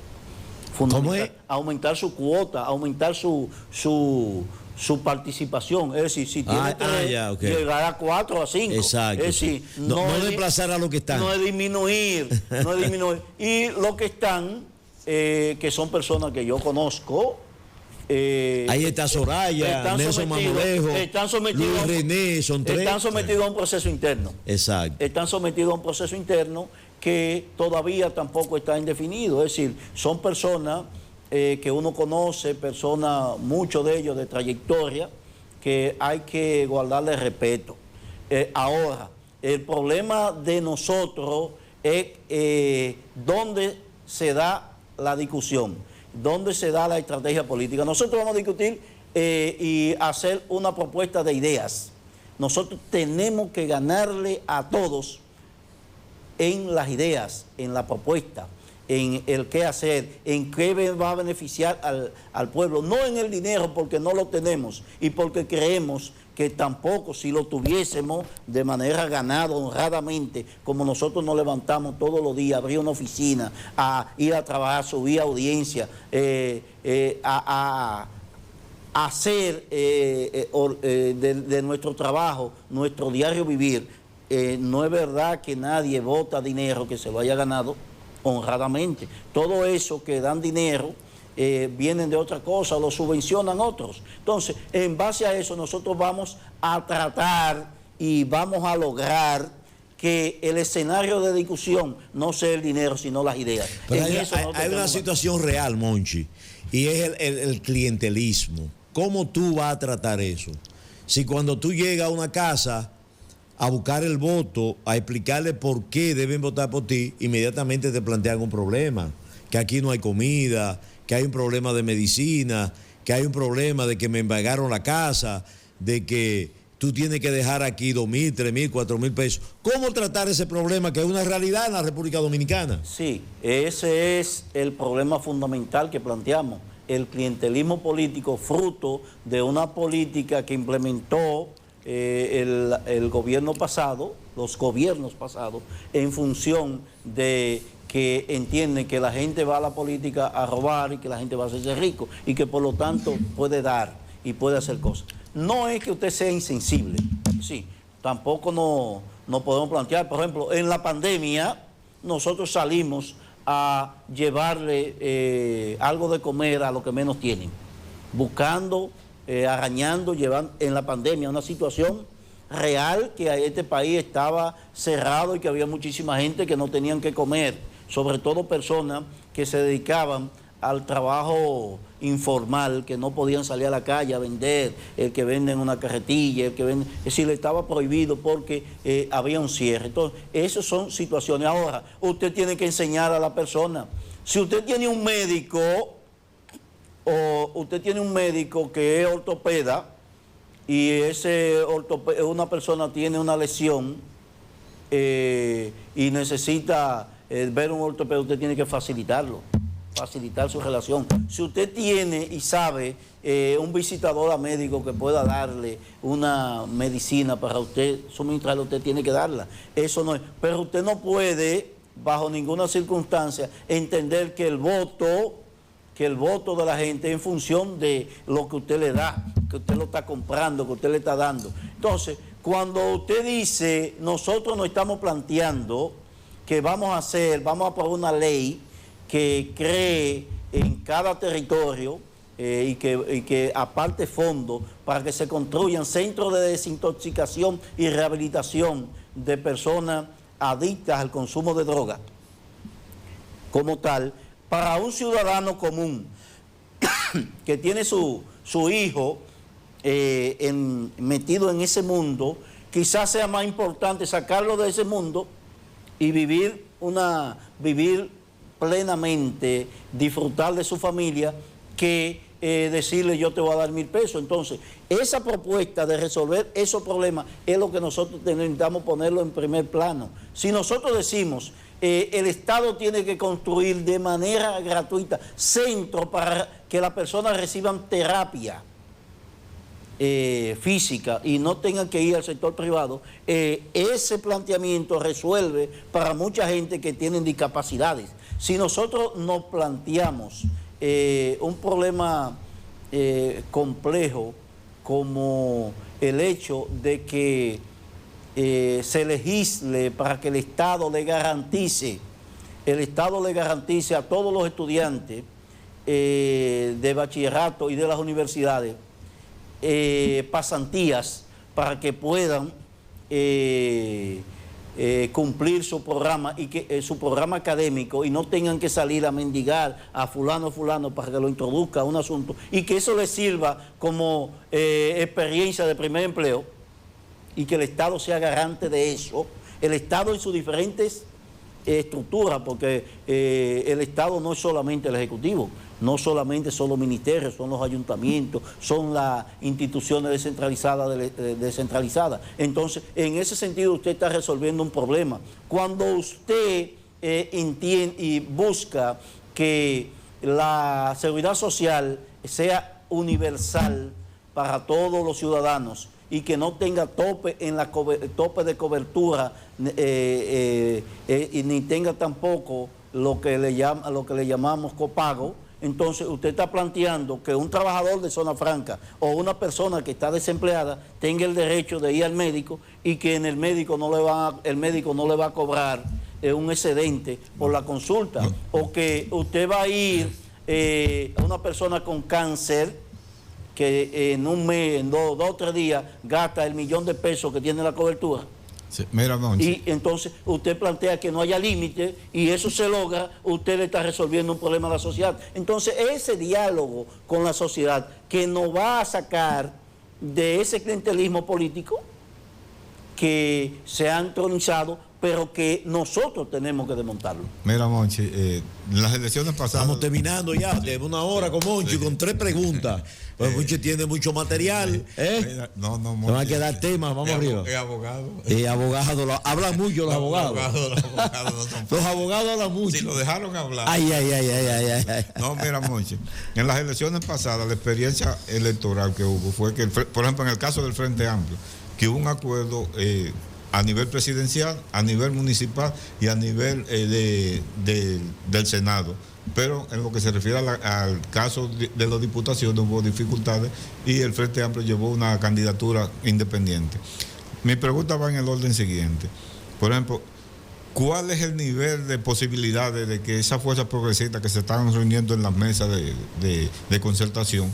¿Cómo es? Aumentar su cuota, aumentar su participación. Es decir, si tiene 3, llegar a 4 a 5. Exacto. Es decir, no desplazar a los que están. No es disminuir, Y los que están, que son personas que yo conozco. Ahí está Soraya, Nelson Mamolejo, Luis René, son 3. Están sometidos a un proceso interno. Exacto. Están sometidos a un proceso interno que todavía tampoco está indefinido. Es decir, son personas que uno conoce, personas, muchos de ellos de trayectoria, que hay que guardarle respeto. Ahora, el problema de nosotros es dónde se da la discusión, dónde se da la estrategia política. Nosotros vamos a discutir y hacer una propuesta de ideas. Nosotros tenemos que ganarle a todos en las ideas, en la propuesta, en el qué hacer, en qué va a beneficiar al pueblo, no en el dinero porque no lo tenemos y porque creemos que tampoco si lo tuviésemos de manera ganada, honradamente, como nosotros nos levantamos todos los días, abrir una oficina, a ir a trabajar, subir audiencia, a hacer de nuestro trabajo, nuestro diario vivir. No es verdad que nadie vota dinero que se lo haya ganado honradamente. Todo eso que dan dinero vienen de otra cosa, lo subvencionan otros. Entonces, en base a eso nosotros vamos a tratar y vamos a lograr que el escenario de discusión no sea el dinero, sino las ideas. Pero hay una situación real, Monchi, y es el clientelismo. ¿Cómo tú vas a tratar eso? Si cuando tú llegas a una casa a buscar el voto, a explicarle por qué deben votar por ti, inmediatamente te plantean un problema, que aquí no hay comida, que hay un problema de medicina, que hay un problema de que me embargaron la casa, de que tú tienes que dejar aquí 2.000, 3.000, 4.000 pesos. ¿Cómo tratar ese problema que es una realidad en la República Dominicana? Sí, ese es el problema fundamental que planteamos, el clientelismo político fruto de una política que implementó el gobierno pasado, los gobiernos pasados, en función de que entienden que la gente va a la política a robar y que la gente va a hacerse rico y que por lo tanto puede dar y puede hacer cosas. No es que usted sea insensible, sí, tampoco no podemos plantear, por ejemplo, en la pandemia nosotros salimos a llevarle algo de comer a los que menos tienen, buscando arañando, llevando en la pandemia una situación real que este país estaba cerrado y que había muchísima gente que no tenían que comer, sobre todo personas que se dedicaban al trabajo informal, que no podían salir a la calle a vender, el que vende en una carretilla, el que vende, es decir, le estaba prohibido porque había un cierre. Entonces, esas son situaciones. Ahora, usted tiene que enseñar a la persona. Si usted tiene un médico o usted tiene un médico que es ortopeda y una persona tiene una lesión y necesita ver un ortopeda, usted tiene que facilitar su relación. Si usted tiene y sabe un visitador a médico que pueda darle una medicina para usted suministrarla, usted tiene que darla. Eso no es. Pero usted no puede, bajo ninguna circunstancia, entender que el voto de la gente es en función de lo que usted le da, que usted lo está comprando, que usted le está dando. Entonces, cuando usted dice, nosotros nos estamos planteando que vamos a aprobar una ley que cree en cada territorio y que aparte fondos para que se construyan centros de desintoxicación y rehabilitación de personas adictas al consumo de droga, como tal, para un ciudadano común que tiene su hijo metido en ese mundo, quizás sea más importante sacarlo de ese mundo y vivir plenamente disfrutar de su familia que decirle yo te voy a dar 1.000 pesos. Entonces, esa propuesta de resolver esos problemas es lo que nosotros necesitamos ponerlo en primer plano. Si nosotros decimos el Estado tiene que construir de manera gratuita centros para que las personas reciban terapia física y no tengan que ir al sector privado, ese planteamiento resuelve para mucha gente que tiene discapacidades. Si nosotros nos planteamos un problema complejo como el hecho de que se legisle para que el Estado le garantice a todos los estudiantes de bachillerato y de las universidades pasantías para que puedan cumplir su programa y que su programa académico y no tengan que salir a mendigar a fulano para que lo introduzca a un asunto y que eso les sirva como experiencia de primer empleo y que el Estado sea garante de eso, el Estado en sus diferentes estructuras, porque el Estado no es solamente el Ejecutivo, no solamente son los ministerios, son los ayuntamientos, son las instituciones descentralizadas. Entonces, en ese sentido usted está resolviendo un problema. Cuando usted entiende y busca que la seguridad social sea universal para todos los ciudadanos y que no tenga tope de cobertura ni tenga tampoco lo que le llamamos copago, entonces usted está planteando que un trabajador de zona franca o una persona que está desempleada tenga el derecho de ir al médico y que en el médico el médico no le va a cobrar un excedente por la consulta, o que usted va a ir a una persona con cáncer que en un mes, en dos o 3 días gasta el 1.000.000 de pesos que tiene la cobertura. Sí, mira, Monchi. Y entonces usted plantea que no haya límite y eso se logra, usted le está resolviendo un problema a la sociedad. Entonces ese diálogo con la sociedad que nos va a sacar de ese clientelismo político que se ha entronizado, pero que nosotros tenemos que desmontarlo. Mira, Monchi, en las elecciones pasadas... Estamos terminando ya, de 1 hora con Monchi, con 3 preguntas. Pues Monchi tiene mucho material. Mira, no, Monchi, se van a quedar temas, vamos arriba. Es abogado. Hablan mucho los abogados. Los abogados hablan mucho. Si lo dejaron hablar. Ay. No, mira, Monchi, en las elecciones pasadas, la experiencia electoral que hubo fue que, por ejemplo, en el caso del Frente Amplio, que hubo un acuerdo a nivel presidencial, a nivel municipal y a nivel del Senado. Pero en lo que se refiere al caso de las diputaciones hubo dificultades y el Frente Amplio llevó una candidatura independiente. Mi pregunta va en el orden siguiente. Por ejemplo, ¿cuál es el nivel de posibilidades de que esas fuerzas progresistas que se están reuniendo en las mesas de concertación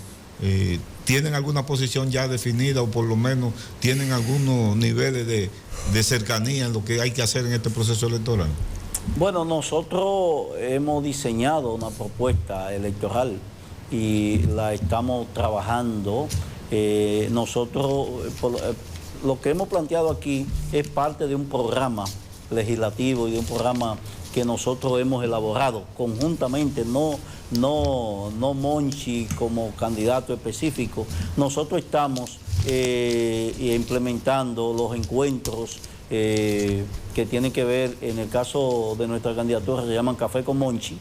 tienen alguna posición ya definida o por lo menos tienen algunos niveles de cercanía en lo que hay que hacer en este proceso electoral? Bueno, nosotros hemos diseñado una propuesta electoral y la estamos trabajando. Nosotros, lo que hemos planteado aquí es parte de un programa legislativo y de un programa que nosotros hemos elaborado conjuntamente, no Monchi como candidato específico. Nosotros estamos implementando los encuentros que tienen que ver, en el caso de nuestra candidatura se llaman Café con Monchi,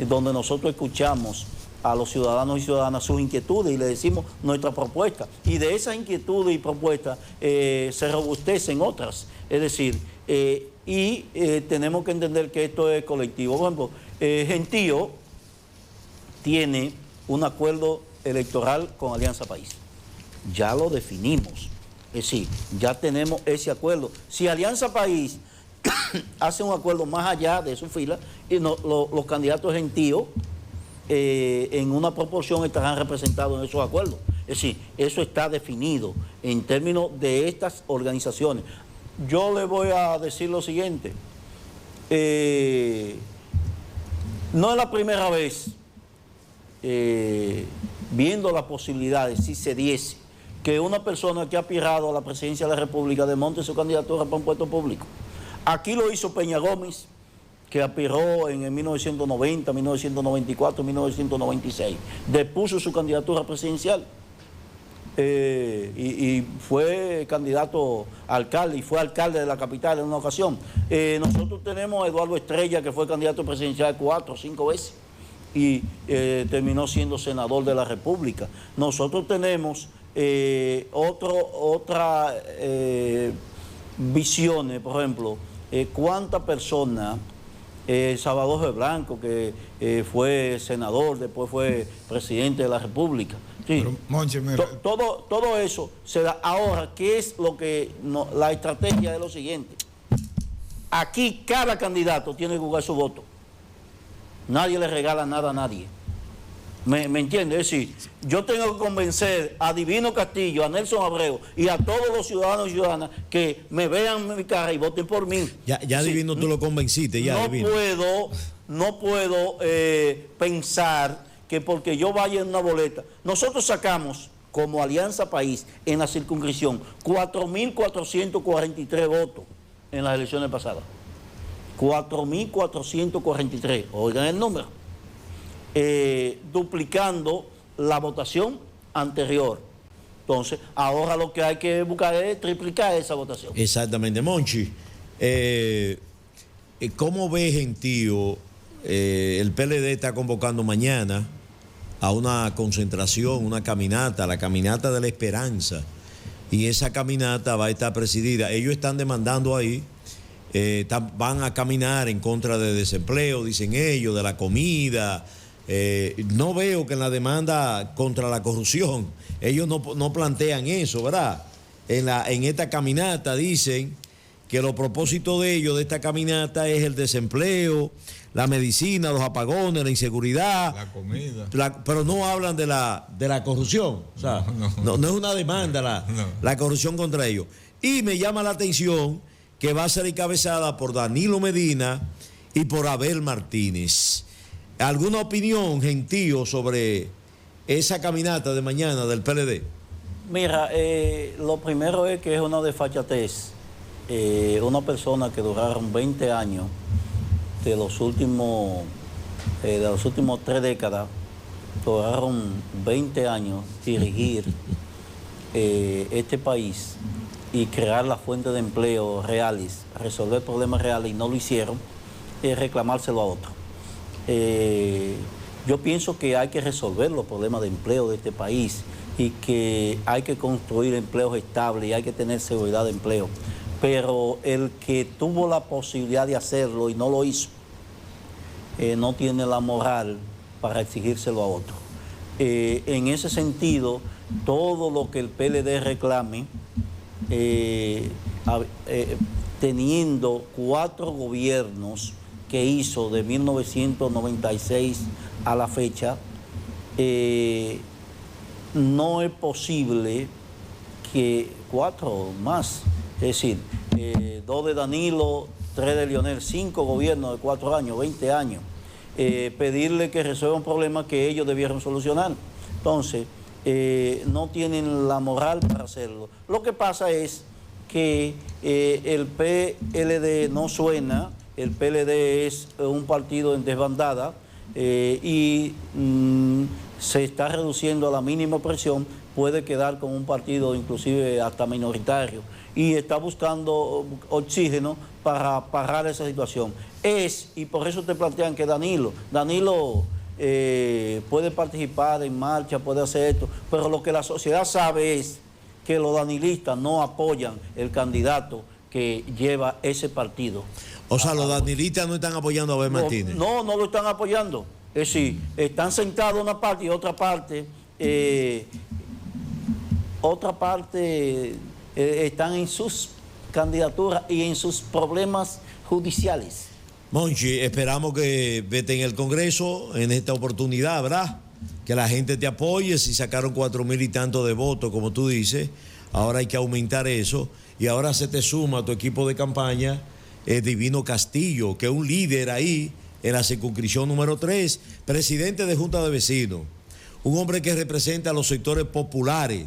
donde nosotros escuchamos a los ciudadanos y ciudadanas sus inquietudes y le decimos nuestra propuesta. Y de esas inquietudes y propuestas se robustecen otras. Es decir, tenemos que entender que esto es colectivo. Por ejemplo, Gentío tiene un acuerdo electoral con Alianza País. Ya lo definimos. Es decir, ya tenemos ese acuerdo. Si Alianza País hace un acuerdo más allá de su fila, y los candidatos Gentío en una proporción estarán representados en esos acuerdos. Es decir, eso está definido en términos de estas organizaciones. Yo le voy a decir lo siguiente. No es la primera vez, viendo las posibilidades, si se diese, que una persona que ha aspirado a la presidencia de la República desmonte su candidatura para un puesto público. Aquí lo hizo Peña Gómez, que aspiró en el 1990, 1994, 1996. Depuso su candidatura presidencial y fue candidato a alcalde y fue alcalde de la capital en una ocasión. Nosotros tenemos a Eduardo Estrella, que fue candidato presidencial 4 o 5 veces y terminó siendo senador de la República. Nosotros tenemos otras visiones, por ejemplo, cuántas personas, Salvador de Blanco, que fue senador, después fue presidente de la República. Sí. Pero, Monchi, mira. Todo eso se da. Ahora, ¿qué es lo que la estrategia es lo siguiente? Aquí cada candidato tiene que jugar su voto. Nadie le regala nada a nadie. ¿Me entiende? Es decir, yo tengo que convencer a Divino Castillo, a Nelson Abreu y a todos los ciudadanos y ciudadanas que me vean mi cara y voten por mí. Ya sí, Divino, tú lo convenciste, ya, no Divino. No puedo pensar que porque yo vaya en una boleta. Nosotros sacamos, como Alianza País, en la circunscripción, 4.443 votos en las elecciones pasadas. 4.443, oigan el número, duplicando la votación anterior. Entonces, ahora lo que hay que buscar es triplicar esa votación. Exactamente. Monchi, ¿cómo ves, Gentío? El PLD está convocando mañana a una concentración, una caminata, la caminata de la esperanza, y esa caminata va a estar presidida. Ellos están demandando ahí. Van a caminar en contra de desempleo, dicen ellos, de la comida. No veo que en la demanda contra la corrupción, ellos no plantean eso, ¿verdad? En esta caminata dicen que los propósitos de ellos, de esta caminata, es el desempleo, la medicina, los apagones, la inseguridad. La comida. Pero no hablan de la corrupción. O sea, no es una demanda la corrupción contra ellos. Y me llama la atención que va a ser encabezada por Danilo Medina y por Abel Martínez. ¿Alguna opinión, Gentío, sobre esa caminata de mañana del PLD? Mira, lo primero es que es una desfachatez. Una persona que duraron 20 años de los últimos 3 décadas, duraron 20 años dirigir este país y crear las fuentes de empleo reales, resolver problemas reales y no lo hicieron, reclamárselo a otro. Yo pienso que hay que resolver los problemas de empleo de este país y que hay que construir empleos estables y hay que tener seguridad de empleo. Pero el que tuvo la posibilidad de hacerlo y no lo hizo, no tiene la moral para exigírselo a otro. En ese sentido, todo lo que el PLD reclame, teniendo 4 gobiernos que hizo de 1996 a la fecha, no es posible que 4 más, es decir, 2 de Danilo, 3 de Leonel, 5 gobiernos de 4 años, 20 años, pedirle que resuelvan problemas que ellos debieron solucionar. Entonces, no tienen la moral para hacerlo. Lo que pasa es que el PLD no suena, el PLD es un partido en desbandada y se está reduciendo a la mínima presión, puede quedar como un partido inclusive hasta minoritario y está buscando oxígeno para parar esa situación. Y por eso te plantean que Danilo puede participar en marcha, puede hacer esto, pero lo que la sociedad sabe es que los danilistas no apoyan el candidato que lleva ese partido. O sea, los danilistas no están apoyando a Abel Martínez. No lo están apoyando. Es decir, están sentados una parte y otra parte están en sus candidaturas y en sus problemas judiciales. Monchi, esperamos que vete en el Congreso en esta oportunidad, ¿verdad? Que la gente te apoye. Si sacaron 4,000 y tantos de votos, como tú dices, ahora hay que aumentar eso. Y ahora se te suma a tu equipo de campaña Divino Castillo, que es un líder ahí en la circunscripción número 3, presidente de Junta de Vecinos. Un hombre que representa a los sectores populares,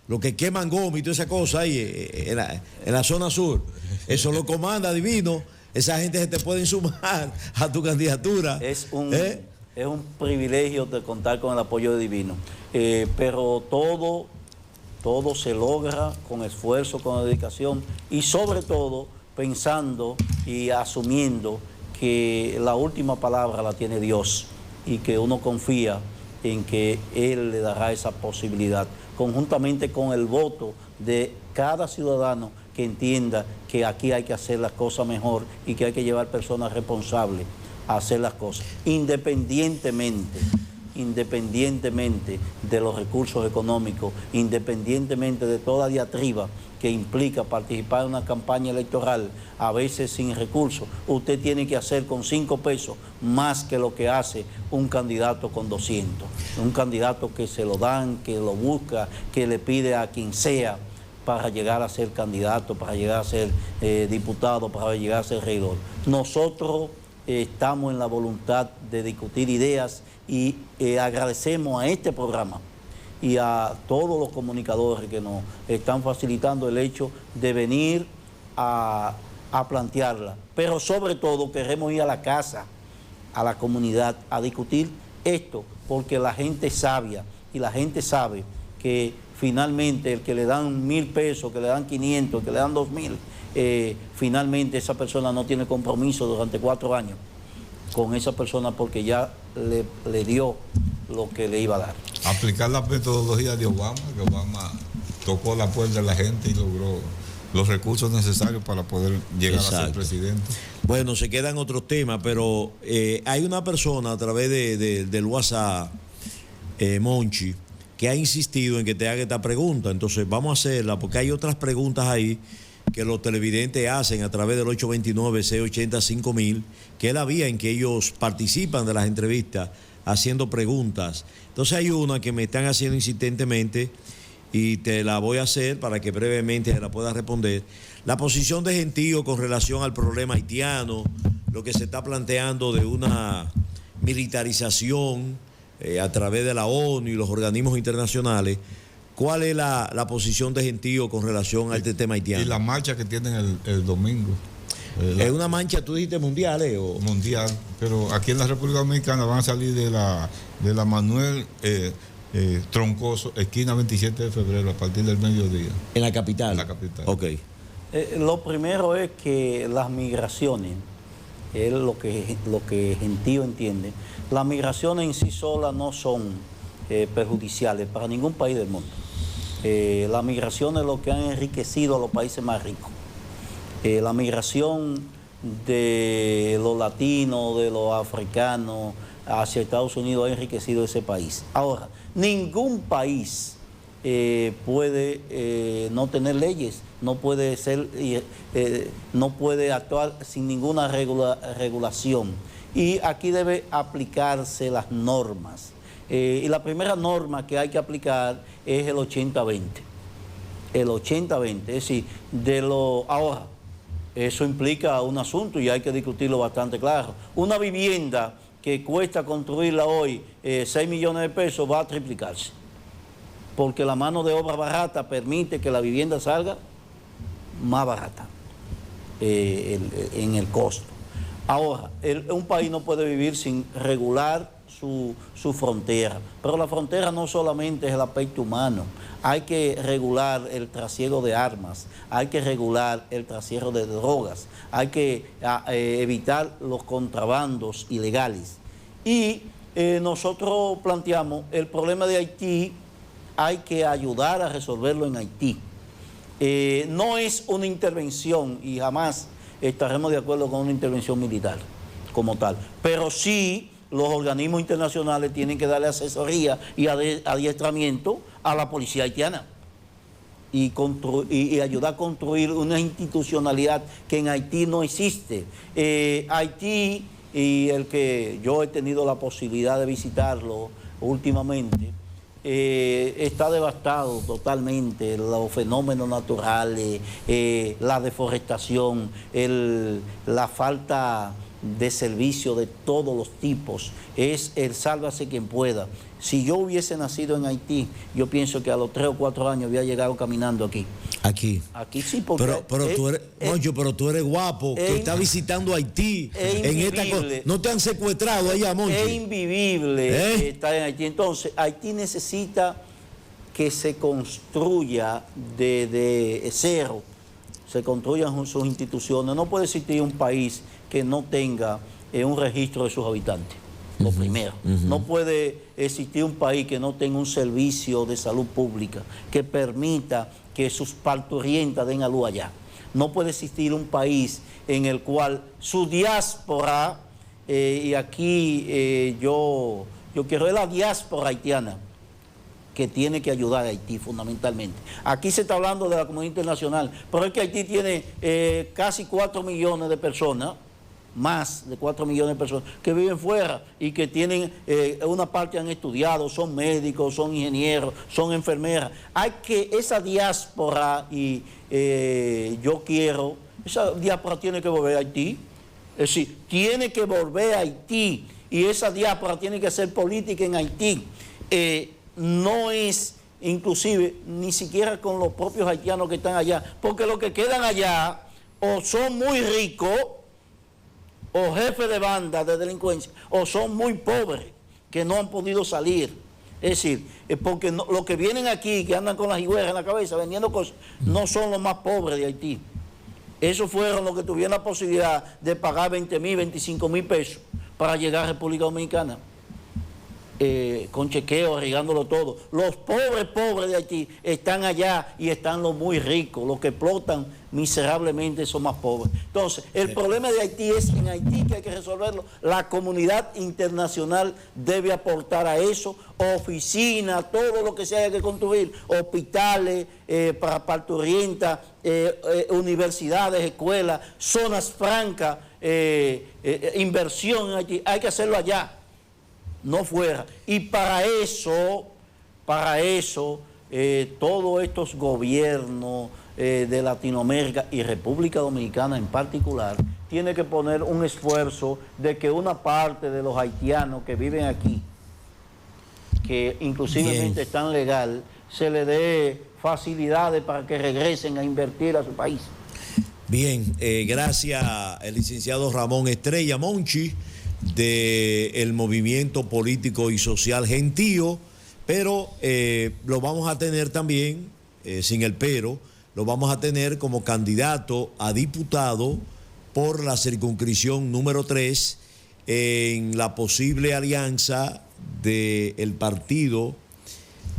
los que queman goma y toda esa cosa ahí en la zona sur. Eso lo comanda Divino. esa gente se te pueden sumar a tu candidatura. Es un privilegio de contar con el apoyo de Divino. Pero todo se logra con esfuerzo, con dedicación y sobre todo pensando y asumiendo que la última palabra la tiene Dios y que uno confía en que Él le dará esa posibilidad, conjuntamente con el voto de cada ciudadano que entienda que aquí hay que hacer las cosas mejor y que hay que llevar personas responsables a hacer las cosas, independientemente de los recursos económicos, independientemente de toda diatriba que implica participar en una campaña electoral, a veces sin recursos. Usted tiene que hacer con 5 pesos más que lo que hace un candidato con 200. Un candidato que se lo dan, que lo busca, que le pide a quien sea para llegar a ser candidato, para llegar a ser diputado, para llegar a ser regidor. Nosotros estamos en la voluntad de discutir ideas y agradecemos a este programa y a todos los comunicadores que nos están facilitando el hecho de venir a plantearla. Pero sobre todo queremos ir a la casa, a la comunidad, a discutir esto, porque la gente es sabia y la gente sabe que finalmente el que le dan 1.000 pesos, que le dan 500, que le dan 2.000, finalmente esa persona no tiene compromiso durante 4 años con esa persona porque ya le dio lo que le iba a dar. Aplicar la metodología de Obama, que Obama tocó la puerta de la gente y logró los recursos necesarios para poder llegar a ser presidente. Bueno, se quedan otros temas, pero hay una persona a través del WhatsApp, Monchi, que ha insistido en que te haga esta pregunta. Entonces vamos a hacerla porque hay otras preguntas ahí que los televidentes hacen a través del 829-680-5000, que es la vía en que ellos participan de las entrevistas haciendo preguntas. Entonces hay una que me están haciendo insistentemente y te la voy a hacer para que brevemente la puedas responder. La posición de Gentío con relación al problema haitiano, lo que se está planteando de una militarización a través de la ONU y los organismos internacionales. ¿Cuál es la posición de Gentío con relación a este tema haitiano? Y la marcha que tienen el domingo. ¿Es una marcha, tú dijiste, mundial? Mundial, pero aquí en la República Dominicana van a salir de la Manuel Troncoso, esquina 27 de febrero, a partir del mediodía. ¿En la capital? En la capital. Ok. Lo primero es que las migraciones, es lo que Gentío entiende, las migraciones en sí solas no son perjudiciales para ningún país del mundo. Las migraciones es lo que han enriquecido a los países más ricos. La migración de los latinos, de los africanos hacia Estados Unidos ha enriquecido ese país. Ahora, ningún país puede no tener leyes, no puede actuar sin ninguna regulación. Y aquí debe aplicarse las normas. Y la primera norma que hay que aplicar es el 80-20. El 80-20, es decir, ahora, eso implica un asunto y hay que discutirlo bastante claro. Una vivienda que cuesta construirla hoy 6 millones de pesos va a triplicarse, porque la mano de obra barata permite que la vivienda salga más barata en el costo. Ahora, un país no puede vivir sin regular su frontera, pero la frontera no solamente es el aspecto humano, hay que regular el trasiego de armas, hay que regular el trasiego de drogas, hay que evitar los contrabandos ilegales. Y nosotros planteamos el problema de Haití, hay que ayudar a resolverlo en Haití. No es una intervención y jamás estaremos de acuerdo con una intervención militar como tal, pero sí los organismos internacionales tienen que darle asesoría y adiestramiento a la policía haitiana y ayudar a construir una institucionalidad que en Haití no existe. Haití, y el que yo he tenido la posibilidad de visitarlo últimamente, está devastado totalmente, los fenómenos naturales, la deforestación, la falta de servicio de todos los tipos, es el sálvase quien pueda. Si yo hubiese nacido en Haití, yo pienso que a los 3 o 4 años había llegado caminando aquí. Aquí. Aquí sí, porque... Pero tú eres guapo, que está visitando Haití. No te han secuestrado allá, Monchi. Es invivible estar en Haití. Entonces, Haití necesita que se construya de cero, se construyan sus instituciones. No puede existir un país que no tenga un registro de sus habitantes, lo primero. No puede existir un país que no tenga un servicio de salud pública que permita que sus parturientas den a luz allá. No puede existir un país en el cual su diáspora, y aquí yo quiero, es la diáspora haitiana, que tiene que ayudar a Haití fundamentalmente. Aquí se está hablando de la comunidad internacional, pero es que Haití tiene casi 4 millones de personas, más de 4 millones de personas, que viven fuera y que tienen, una parte han estudiado, son médicos, son ingenieros, son enfermeras. Hay que, esa diáspora, y esa diáspora tiene que volver a Haití, es decir, tiene que volver a Haití, y esa diáspora tiene que hacer política en Haití. No es, inclusive, ni siquiera con los propios haitianos que están allá, porque los que quedan allá o son muy ricos, o jefes de banda de delincuencia, o son muy pobres, que no han podido salir. Es decir, porque los que vienen aquí, que andan con las higueras en la cabeza, vendiendo cosas, no son los más pobres de Haití. Esos fueron los que tuvieron la posibilidad de pagar 20,000, 25,000 pesos para llegar a República Dominicana. Con chequeo, arriesgándolo todo. Los pobres de Haití están allá, y están los muy ricos, los que explotan miserablemente son más pobres. Entonces, el problema de Haití es en Haití, que hay que resolverlo. La comunidad internacional debe aportar a eso, oficinas, todo lo que se haya que construir, hospitales para parturientas, universidades, escuelas, zonas francas, inversión en Haití. Hay que hacerlo allá, no fuera. Y para eso, todos estos gobiernos de Latinoamérica y República Dominicana en particular, tiene que poner un esfuerzo de que una parte de los haitianos que viven aquí, que inclusivemente están legal, se le dé facilidades para que regresen a invertir a su país. Bien, gracias el licenciado Ramón Estrella Monchi, del movimiento político y social Gentío, pero lo vamos a tener también, sin el pero, lo vamos a tener como candidato a diputado por la circunscripción número 3 en la posible alianza del partido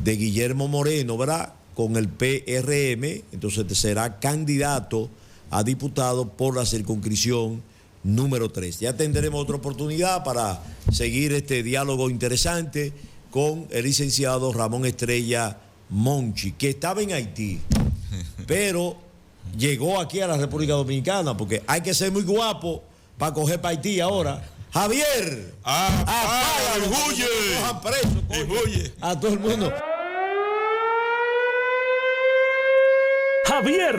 de Guillermo Moreno, ¿verdad?, con el PRM. Entonces será candidato a diputado por la circunscripción número 3. Ya tendremos otra oportunidad para seguir este diálogo interesante con el licenciado Ramón Estrella Monchi, que estaba en Haití, pero llegó aquí a la República Dominicana, porque hay que ser muy guapo para coger para Haití ahora. Javier, huye a todo el mundo. Javier.